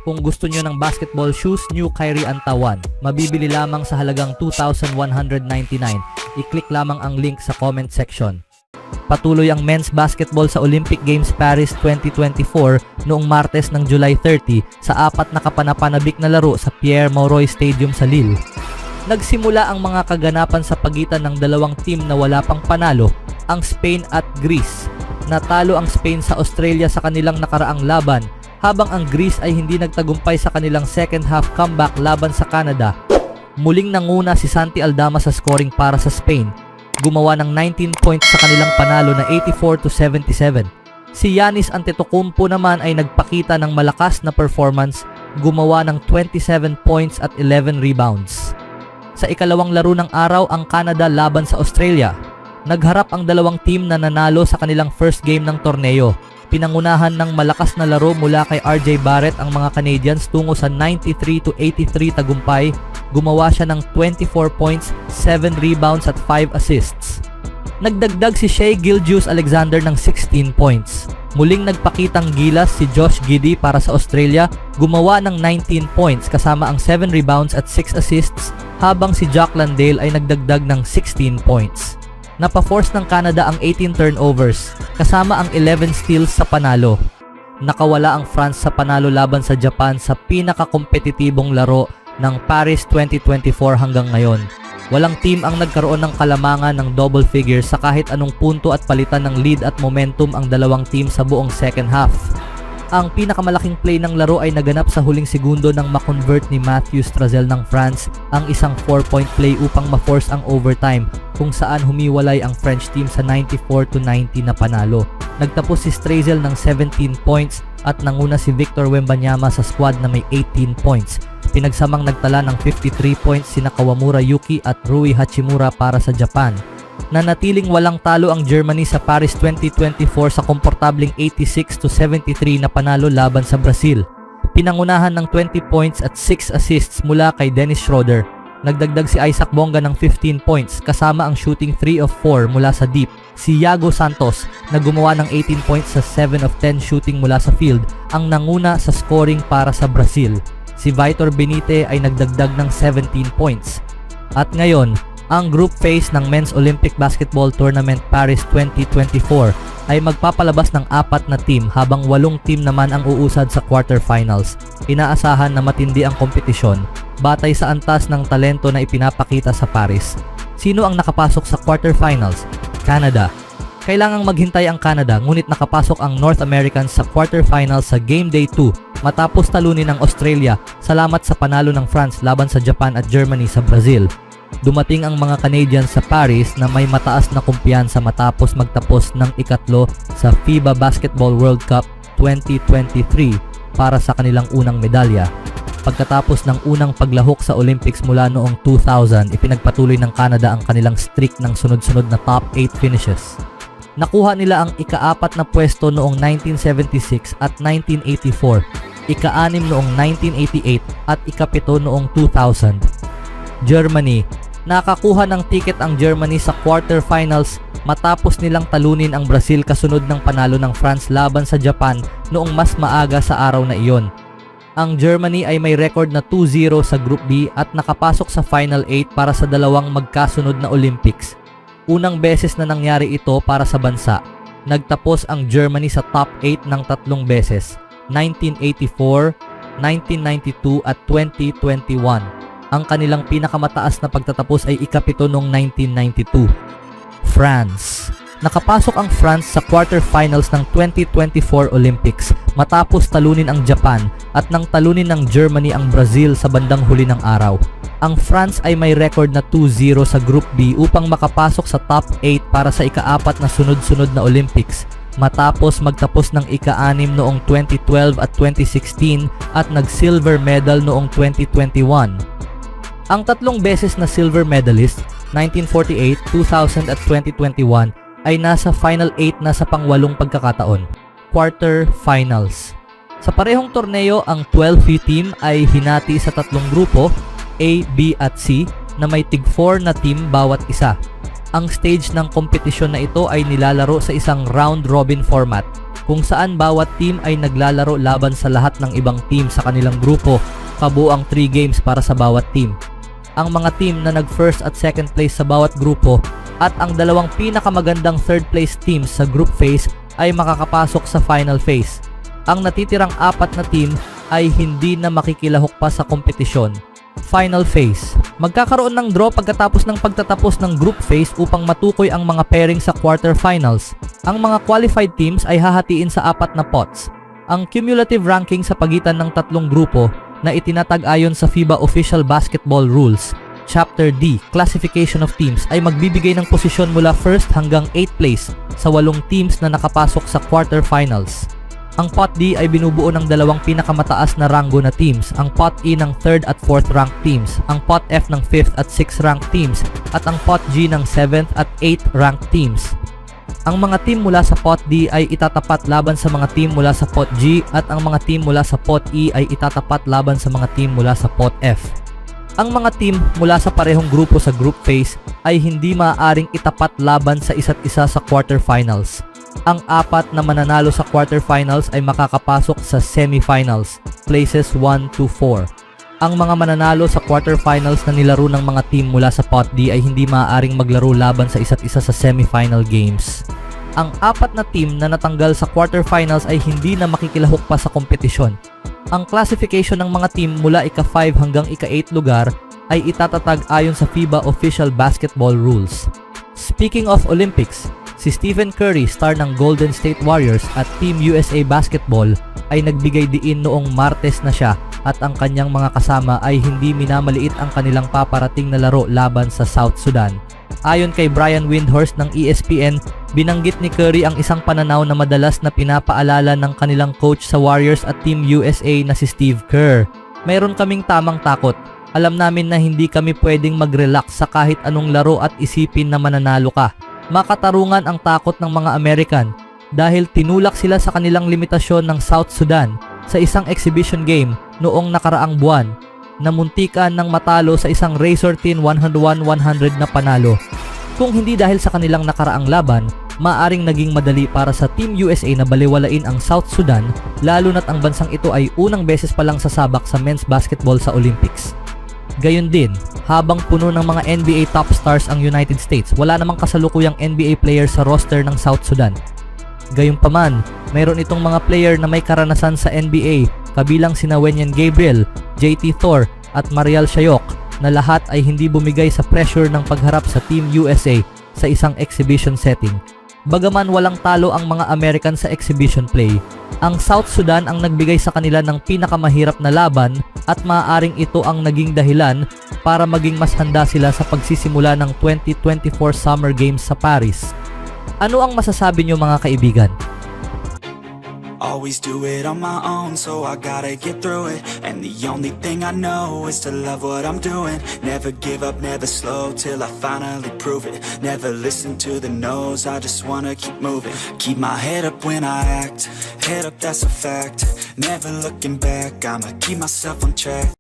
Kung gusto nyo ng basketball shoes, New Kyrie Antawan. Mabibili lamang sa halagang 2,199. I-click lamang ang link sa comment section. Patuloy ang men's basketball sa Olympic Games Paris 2024 noong Martes ng July 30 sa 4 na kapanapanabik na laro sa Pierre-Mauroy Stadium sa Lille. Nagsimula ang mga kaganapan sa pagitan ng dalawang team na wala pang panalo, ang Spain at Greece. Natalo ang Spain sa Australia sa kanilang nakaraang laban, habang ang Greece ay hindi nagtagumpay sa kanilang second half comeback laban sa Canada. Muling nanguna si Santi Aldama sa scoring para sa Spain. Gumawa ng 19 points sa kanilang panalo na 84-77. Si Giannis Antetokounmpo naman ay nagpakita ng malakas na performance, gumawa ng 27 points at 11 rebounds. Sa ikalawang laro ng araw ang Canada laban sa Australia. Nagharap ang dalawang team na nanalo sa kanilang first game ng torneo. Pinangunahan ng malakas na laro mula kay RJ Barrett ang mga Canadians tungo sa 93-83 tagumpay. Gumawa siya ng 24 points, 7 rebounds at 5 assists. Nagdagdag si Shai Gilgeous-Alexander ng 16 points. Muling nagpakitang gilas si Josh Giddey para sa Australia, gumawa ng 19 points kasama ang 7 rebounds at 6 assists, habang si Jack Landale ay nagdagdag ng 16 points. Napaforce ng Canada ang 18 turnovers, kasama ang 11 steals sa panalo. Nakawala ang France sa panalo laban sa Japan sa pinakakompetitibong laro ng Paris 2024 hanggang ngayon. Walang team ang nagkaroon ng kalamangan ng double figures sa kahit anong punto at palitan ng lead at momentum ang dalawang team sa buong second half. Ang pinakamalaking play ng laro ay naganap sa huling segundo nang makonvert ni Mathieu Strazel ng France ang isang 4-point play upang ma-force ang overtime, kung saan humiwalay ang French team sa 94-90 na panalo. Nagtapos si Strazel ng 17 points at nanguna si Victor Wembanyama sa squad na may 18 points. Pinagsamang nagtala ng 53 points sina Kawamura Yuki at Rui Hachimura para sa Japan. Nanatiling walang talo ang Germany sa Paris 2024 sa komportableng 86-73 na panalo laban sa Brazil. Pinangunahan ng 20 points at 6 assists mula kay Dennis Schroeder. Nagdagdag si Isaac Bonga ng 15 points kasama ang shooting 3 of 4 mula sa deep. Si Yago Santos na gumawa ng 18 points sa 7 of 10 shooting mula sa field ang nanguna sa scoring para sa Brazil. Si Vitor Benite ay nagdagdag ng 17 points. At ngayon, ang group phase ng Men's Olympic Basketball Tournament Paris 2024 ay magpapalabas ng 4 na team habang 8 team naman ang uusad sa quarterfinals. Inaasahan na matindi ang kompetisyon batay sa antas ng talento na ipinapakita sa Paris. Sino ang nakapasok sa quarterfinals? Canada. Kailangang maghintay ang Canada ngunit nakapasok ang North Americans sa quarterfinals sa Game Day 2 matapos talunin ang Australia salamat sa panalo ng France laban sa Japan at Germany sa Brazil. Dumating ang mga Canadians sa Paris na may mataas na kumpiyansa matapos magtapos ng ikatlo sa FIBA Basketball World Cup 2023 para sa kanilang unang medalya. Pagkatapos ng unang paglahok sa Olympics mula noong 2000, ipinagpatuloy ng Canada ang kanilang streak ng sunod-sunod na top 8 finishes. Nakuha nila ang ika-4 na pwesto noong 1976 at 1984, ika-6 noong 1988 at ika-7 noong 2000. Germany. Nakakuha ng tiket ang Germany sa quarterfinals matapos nilang talunin ang Brazil kasunod ng panalo ng France laban sa Japan noong mas maaga sa araw na iyon. Ang Germany ay may record na 2-0 sa Group B at nakapasok sa Final 8 para sa dalawang magkasunod na Olympics. Unang beses na nangyari ito para sa bansa. Nagtapos ang Germany sa top 8 ng 3 beses, 1984, 1992 at 2021. Ang kanilang pinakamataas na pagtatapos ay ika-7 noong 1992. France. Nakapasok ang France sa quarterfinals ng 2024 Olympics matapos talunin ang Japan at nang talunin ng Germany ang Brazil sa bandang huli ng araw. Ang France ay may record na 2-0 sa Group B upang makapasok sa top 8 para sa ika-4 na sunod-sunod na Olympics matapos magtapos ng ika-6 noong 2012 at 2016 at nag-silver medal noong 2021. Ang 3 beses na silver medalist, 1948, 2000 at 2021, ay nasa Final 8 na sa pang-8 pagkakataon, quarterfinals. Sa parehong torneo, ang 12 team ay hinati sa 3 grupo, A, B at C, na may tig-4 na team bawat isa. Ang stage ng kompetisyon na ito ay nilalaro sa isang round-robin format. kung saan bawat team ay naglalaro laban sa lahat ng ibang team sa kanilang grupo, kabuang 3 games para sa bawat team. Ang mga team na nag-first at second place sa bawat grupo at ang dalawang pinakamagandang third place teams sa group phase ay makakapasok sa final phase. Ang natitirang 4 na team ay hindi na makikilahok pa sa kompetisyon. Final phase. Magkakaroon ng draw pagkatapos ng pagtatapos ng group phase upang matukoy ang mga pairing sa quarterfinals. Ang mga qualified teams ay hahatiin sa 4 na pots. Ang cumulative ranking sa pagitan ng 3 grupo na itinatag ayon sa FIBA Official Basketball Rules, Chapter D, Classification of Teams ay magbibigay ng posisyon mula 1st hanggang 8th place sa 8 teams na nakapasok sa quarterfinals. Ang Pot D ay binubuo ng dalawang pinakamataas na ranggo na teams, ang Pot E ng 3rd at 4th ranked teams, ang Pot F ng 5th at 6th ranked teams, at ang Pot G ng 7th at 8th ranked teams. Ang mga team mula sa Pot D ay itatapat laban sa mga team mula sa Pot G at ang mga team mula sa Pot E ay itatapat laban sa mga team mula sa Pot F. Ang mga team mula sa parehong grupo sa group phase ay hindi maaaring itapat laban sa isa't isa sa quarterfinals. Ang 4 na mananalo sa quarterfinals ay makakapasok sa semifinals, places 1 to 4. Ang mga mananalo sa quarterfinals na nilaro ng mga team mula sa Pot D ay hindi maaaring maglaro laban sa isa't isa sa semifinal games. Ang 4 na team na natanggal sa quarterfinals ay hindi na makikilahok pa sa kompetisyon. Ang classification ng mga team mula ika-5 hanggang ika-8 lugar ay itatatag ayon sa FIBA Official Basketball Rules. Speaking of Olympics, si Stephen Curry, star ng Golden State Warriors at Team USA Basketball, ay nagbigay diin noong Martes na siya at ang kanyang mga kasama ay hindi minamaliit ang kanilang paparating na laro laban sa South Sudan. Ayon kay Brian Windhorst ng ESPN, binanggit ni Curry ang isang pananaw na madalas na pinapaalala ng kanilang coach sa Warriors at Team USA na si Steve Kerr. Mayroon kaming tamang takot. Alam namin na hindi kami pwedeng mag-relax sa kahit anong laro at isipin na mananalo ka. Makatarungan ang takot ng mga American dahil tinulak sila sa kanilang limitasyon ng South Sudan sa isang exhibition game noong nakaraang buwan na muntikan ng matalo sa isang razor-thin 101-100 na panalo. Kung hindi dahil sa kanilang nakaraang laban, maaring naging madali para sa Team USA na baliwalain ang South Sudan, lalo na't ang bansang ito ay unang beses pa lang sasabak sa men's basketball sa Olympics. Gayon din, habang puno ng mga NBA top stars ang United States, wala namang kasalukuyang NBA player sa roster ng South Sudan. Gayunpaman, mayroon itong mga player na may karanasan sa NBA, kabilang sina Wenyan Gabriel, JT Thor at Marial Shayok, na lahat ay hindi bumigay sa pressure ng pagharap sa Team USA sa isang exhibition setting. Bagaman walang talo ang mga American sa exhibition play, ang South Sudan ang nagbigay sa kanila ng pinakamahirap na laban at maaaring ito ang naging dahilan para maging mas handa sila sa pagsisimula ng 2024 Summer Games sa Paris. Ano ang masasabi niyo mga kaibigan? Always do it on my own, so I gotta get through it. And the only thing I know is to love what I'm doing. Never give up, never slow, till I finally prove it. Never listen to the no's, I just wanna keep moving. Keep my head up when I act, head up, that's a fact. Never looking back, I'ma keep myself on track.